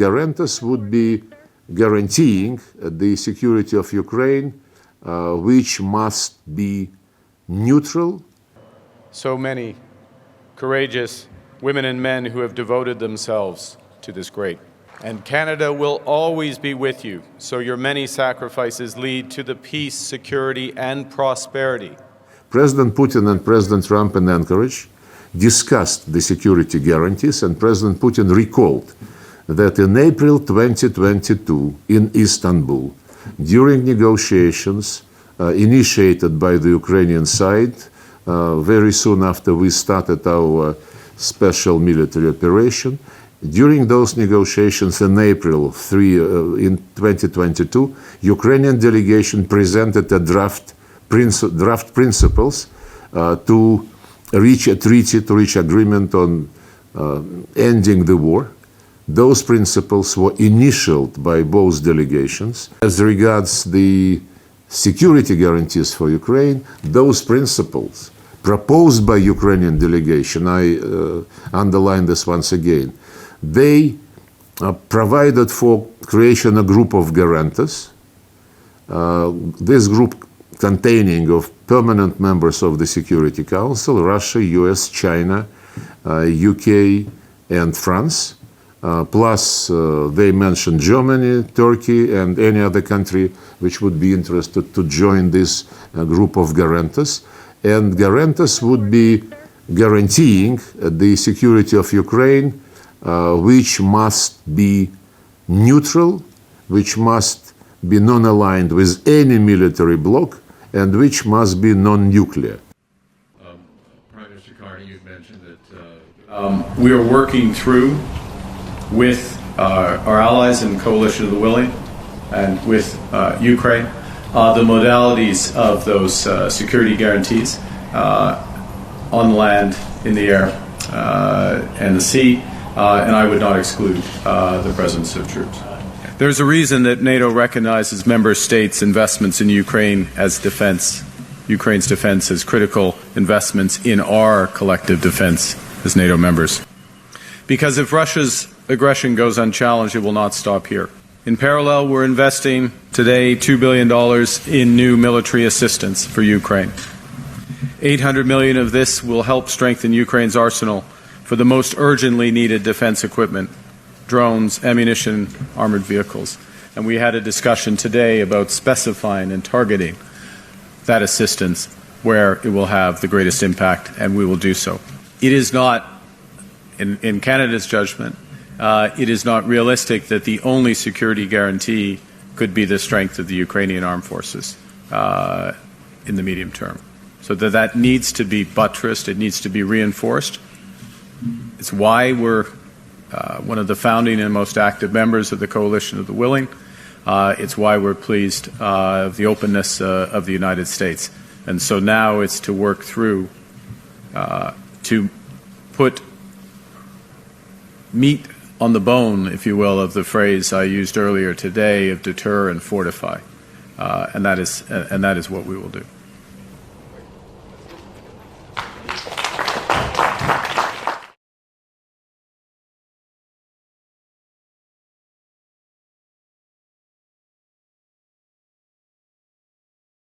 Guarantors would be guaranteeing the security of Ukraine, which must be neutral. So many courageous women and men who have devoted themselves to this great. And Canada will always be with you, so your many sacrifices lead to the peace, security, and prosperity. President Putin and President Trump in Anchorage discussed the security guarantees, and President Putin recalled that in April 2022 in Istanbul, during negotiations initiated by the Ukrainian side, very soon after we started our special military operation, during those negotiations in April in 2022, Ukrainian delegation presented a draft principles to reach a treaty, to reach agreement on ending the war. Those principles were initialed by both delegations. As regards the security guarantees for Ukraine, those principles proposed by Ukrainian delegation, I underline this once again, they provided for creation a group of guarantors. This group containing of permanent members of the Security Council, Russia, US, China, UK, and France. Plus, they mentioned Germany, Turkey, and any other country which would be interested to join this group of guarantors. And guarantors would be guaranteeing the security of Ukraine, which must be neutral, which must be non-aligned with any military bloc, and which must be non-nuclear. Prime Minister Carney, you've mentioned that we are working through with our allies in Coalition of the Willing and with Ukraine the modalities of those security guarantees on land, in the air, and the sea, and I would not exclude the presence of troops. There's a reason that NATO recognizes member states' investments in Ukraine as defense, Ukraine's defense as critical investments in our collective defense as NATO members. Because if Russia's aggression goes unchallenged, it will not stop here. In parallel, we're investing today $2 billion in new military assistance for Ukraine. $800 million of this will help strengthen Ukraine's arsenal for the most urgently needed defense equipment, drones, ammunition, armored vehicles. And we had a discussion today about specifying and targeting that assistance where it will have the greatest impact, and we will do so. It is not, in Canada's judgment, it is not realistic that the only security guarantee could be the strength of the Ukrainian armed forces in the medium term. So that needs to be buttressed, it needs to be reinforced. It's why we're one of the founding and most active members of the Coalition of the Willing. It's why we're pleased of the openness of the United States. And so now it's to work through to put meat on the bone, if you will, of the phrase I used earlier today of deter and fortify. And that is what we will do.